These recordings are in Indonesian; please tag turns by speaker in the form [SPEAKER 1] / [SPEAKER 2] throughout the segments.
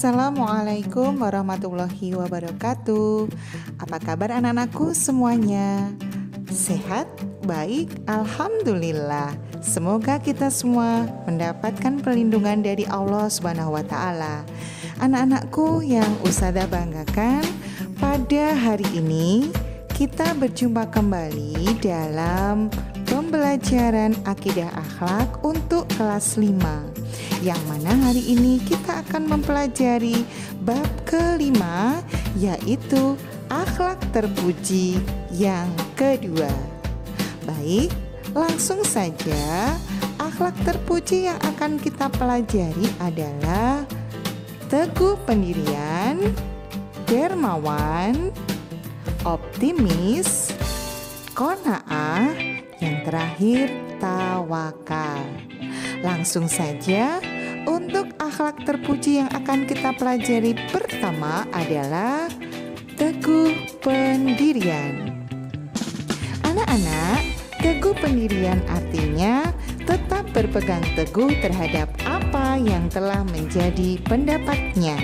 [SPEAKER 1] Assalamualaikum warahmatullahi wabarakatuh. Apa kabar anak-anakku semuanya? Sehat? Baik? Alhamdulillah. Semoga kita semua mendapatkan perlindungan dari Allah Subhanahu wa Ta'ala. Anak-anakku yang Ustazah banggakan, pada hari ini kita berjumpa kembali dalam pembelajaran akidah akhlak untuk kelas 5, yang mana hari ini kita akan mempelajari bab kelima, yaitu akhlak terpuji yang kedua. Baik, langsung saja. Akhlak terpuji yang akan kita pelajari adalah teguh pendirian, dermawan, optimis, qanaah, yang terakhir tawakal. Langsung saja, untuk akhlak terpuji yang akan kita pelajari pertama adalah teguh pendirian. Anak-anak, teguh pendirian artinya tetap berpegang teguh terhadap apa yang telah menjadi pendapatnya.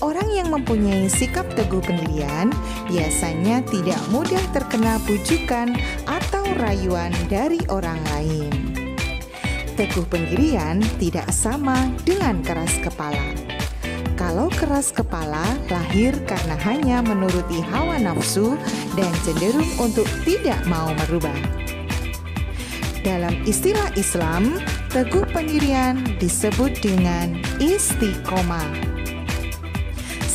[SPEAKER 1] Orang yang mempunyai sikap teguh pendirian biasanya tidak mudah terkena bujukan atau rayuan dari orang lain. Teguh pendirian tidak sama dengan keras kepala. Kalau keras kepala lahir karena hanya menuruti hawa nafsu dan cenderung untuk tidak mau merubah. Dalam istilah Islam, teguh pendirian disebut dengan istiqomah.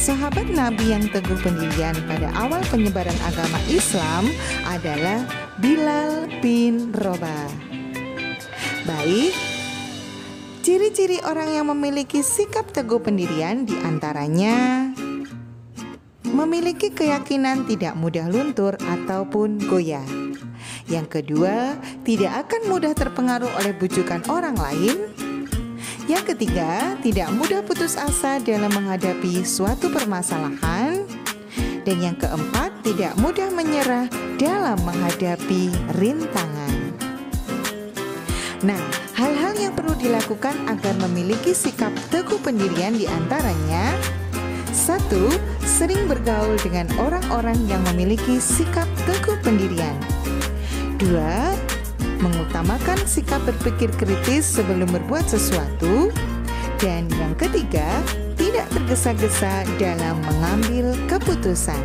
[SPEAKER 1] Sahabat Nabi yang teguh pendirian pada awal penyebaran agama Islam adalah Bilal bin Rabah. Baik, ciri-ciri orang yang memiliki sikap teguh pendirian diantaranya memiliki keyakinan tidak mudah luntur ataupun goyah. Yang kedua, tidak akan mudah terpengaruh oleh bujukan orang lain. Yang ketiga, tidak mudah putus asa dalam menghadapi suatu permasalahan. Dan yang keempat, tidak mudah menyerah dalam menghadapi rintangan. Nah, hal-hal yang perlu dilakukan agar memiliki sikap teguh pendirian diantaranya: 1. Sering bergaul dengan orang-orang yang memiliki sikap teguh pendirian. 2. Mengutamakan sikap berpikir kritis sebelum berbuat sesuatu. Dan yang ketiga, tidak tergesa-gesa dalam mengambil keputusan.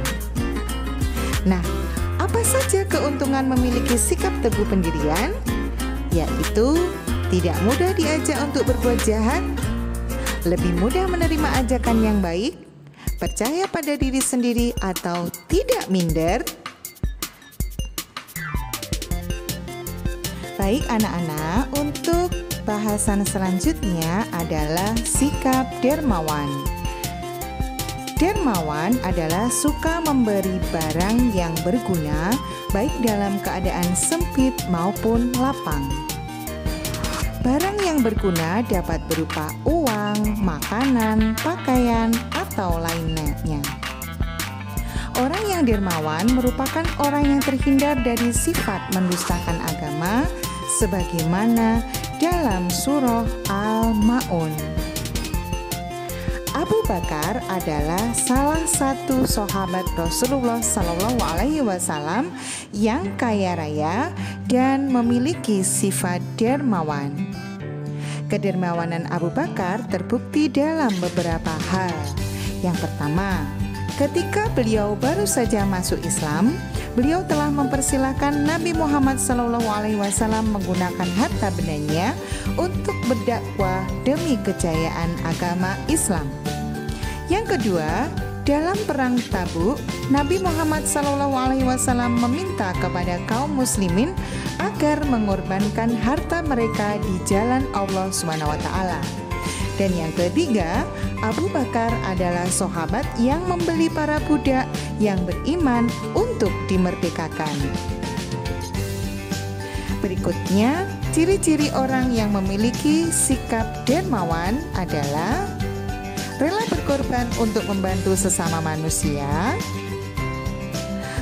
[SPEAKER 1] Nah, apa saja keuntungan memiliki sikap teguh pendirian? Yaitu tidak mudah diajak untuk berbuat jahat, lebih mudah menerima ajakan yang baik, percaya pada diri sendiri atau tidak minder. Baik anak-anak, untuk bahasan selanjutnya adalah sikap dermawan. Dermawan adalah suka memberi barang yang berguna, baik dalam keadaan sempit maupun lapang. Barang yang berguna dapat berupa uang, makanan, pakaian, atau lainnya. Orang yang dermawan merupakan orang yang terhindar dari sifat mendustakan agama, sebagaimana dalam surah Al-Ma'un. Abu Bakar adalah salah satu sahabat Rasulullah SAW yang kaya raya dan memiliki sifat dermawan. Kedermawanan Abu Bakar terbukti dalam beberapa hal. Yang pertama, ketika beliau baru saja masuk Islam, beliau telah mempersilahkan Nabi Muhammad SAW menggunakan harta bendanya untuk berdakwah demi kejayaan agama Islam. Yang kedua, dalam perang Tabuk, Nabi Muhammad SAW meminta kepada kaum muslimin agar mengorbankan harta mereka di jalan Allah SWT. Dan yang ketiga, Abu Bakar adalah sahabat yang membeli para budak yang beriman untuk dimerdekakan. Berikutnya, ciri-ciri orang yang memiliki sikap dermawan adalah rela berkorban untuk membantu sesama manusia,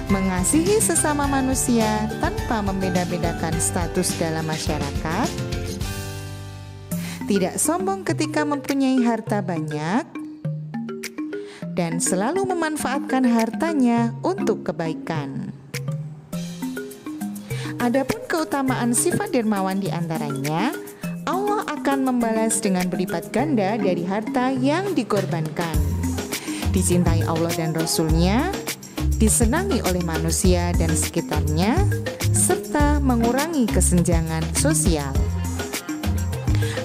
[SPEAKER 1] mengasihi sesama manusia tanpa membeda-bedakan status dalam masyarakat, tidak sombong ketika mempunyai harta banyak, dan selalu memanfaatkan hartanya untuk kebaikan. Adapun keutamaan sifat dermawan di antaranya, Allah akan membalas dengan berlipat ganda dari harta yang dikorbankan. Dicintai Allah dan Rasul-Nya, disenangi oleh manusia dan sekitarnya, serta mengurangi kesenjangan sosial.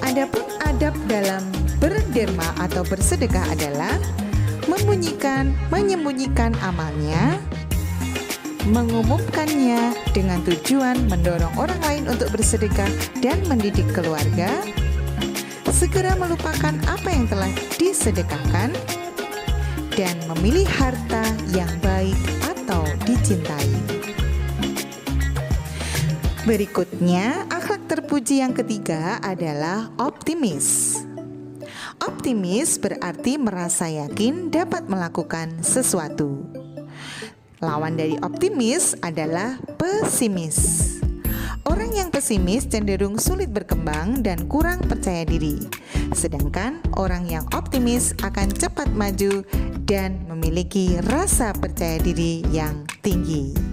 [SPEAKER 1] Adapun adab dalam berderma atau bersedekah adalah menyembunyikan amalnya, mengumumkannya dengan tujuan mendorong orang lain untuk bersedekah dan mendidik keluarga, segera melupakan apa yang telah disedekahkan, dan memilih harta yang baik atau dicintai. Berikutnya, akhlak terpuji yang ketiga adalah optimis. Optimis berarti merasa yakin dapat melakukan sesuatu. Lawan dari optimis adalah pesimis. Orang yang pesimis cenderung sulit berkembang dan kurang percaya diri. Sedangkan orang yang optimis akan cepat maju dan memiliki rasa percaya diri yang tinggi.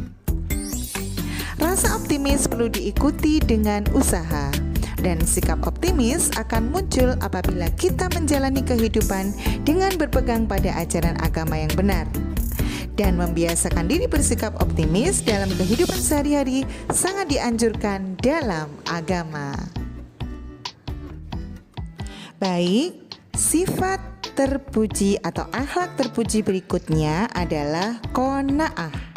[SPEAKER 1] Rasa optimis perlu diikuti dengan usaha, dan sikap optimis akan muncul apabila kita menjalani kehidupan dengan berpegang pada ajaran agama yang benar. Dan membiasakan diri bersikap optimis dalam kehidupan sehari-hari sangat dianjurkan dalam agama. Baik, sifat terpuji atau akhlak terpuji berikutnya adalah qanaah.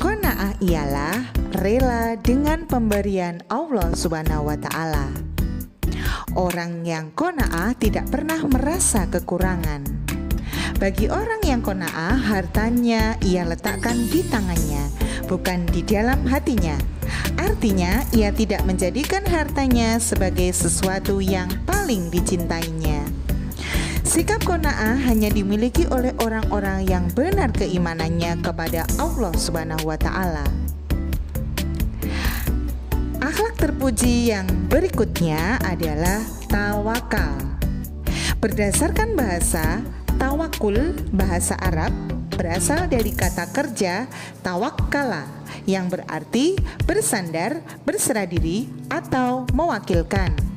[SPEAKER 1] Qanaah ialah rela dengan pemberian Allah Subhanahu wa taala. Orang yang qanaah tidak pernah merasa kekurangan. Bagi orang yang qanaah, hartanya ia letakkan di tangannya, bukan di dalam hatinya. Artinya, ia tidak menjadikan hartanya sebagai sesuatu yang paling dicintainya. Sikap qanaah hanya dimiliki oleh orang-orang yang benar keimanannya kepada Allah Subhanahu wa taala. Akhlak terpuji yang berikutnya adalah tawakal. Berdasarkan bahasa, tawakul bahasa Arab berasal dari kata kerja tawakkala yang berarti bersandar, berserah diri, atau mewakilkan.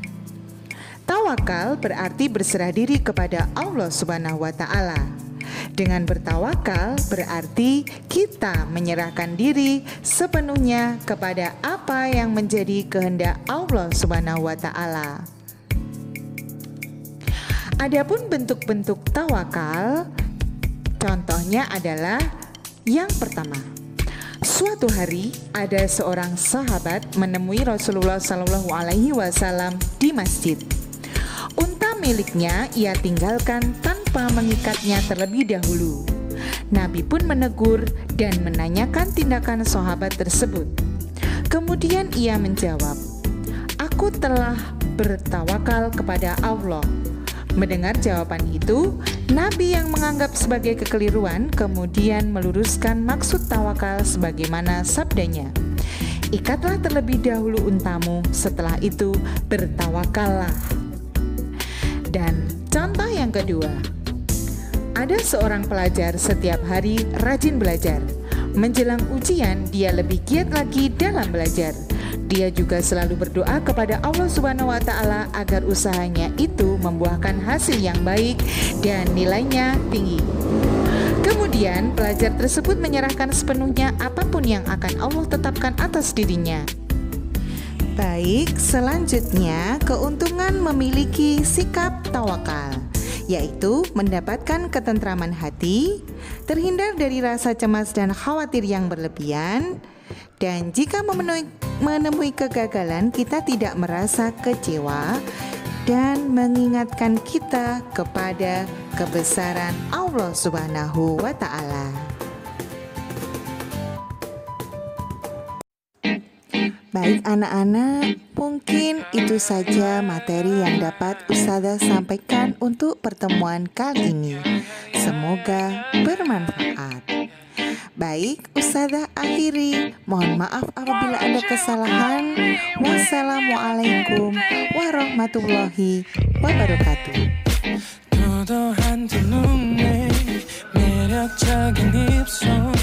[SPEAKER 1] Tawakal berarti berserah diri kepada Allah Subhanahu wa taala. Dengan bertawakal berarti kita menyerahkan diri sepenuhnya kepada apa yang menjadi kehendak Allah Subhanahu wa taala. Adapun bentuk-bentuk tawakal, contohnya adalah yang pertama. Suatu hari ada seorang sahabat menemui Rasulullah SAW di masjid. Unta miliknya ia tinggalkan tanpa mengikatnya terlebih dahulu. Nabi pun menegur dan menanyakan tindakan sahabat tersebut. Kemudian ia menjawab, "Aku telah bertawakal kepada Allah." Mendengar jawaban itu, Nabi yang menganggap sebagai kekeliruan kemudian meluruskan maksud tawakal sebagaimana sabdanya, "Ikatlah terlebih dahulu untamu, setelah itu bertawakallah." Dan contoh yang kedua, ada seorang pelajar setiap hari rajin belajar. Menjelang ujian, dia lebih giat lagi dalam belajar. Dia juga selalu berdoa kepada Allah Subhanahu wa taala agar usahanya itu membuahkan hasil yang baik dan nilainya tinggi. Kemudian pelajar tersebut menyerahkan sepenuhnya apapun yang akan Allah tetapkan atas dirinya. Baik, selanjutnya keuntungan memiliki sikap tawakal, yaitu mendapatkan ketentraman hati, terhindar dari rasa cemas dan khawatir yang berlebihan, dan jika menemui kegagalan kita tidak merasa kecewa, dan mengingatkan kita kepada kebesaran Allah Subhanahu wa taala. Baik anak-anak, mungkin itu saja materi yang dapat Ustazah sampaikan untuk pertemuan kali ini. Semoga bermanfaat. Baik, Ustazah akhiri. Mohon maaf apabila ada kesalahan. Wassalamualaikum warahmatullahi wabarakatuh.
[SPEAKER 2] 도도한 두 눈에 매력적인 입술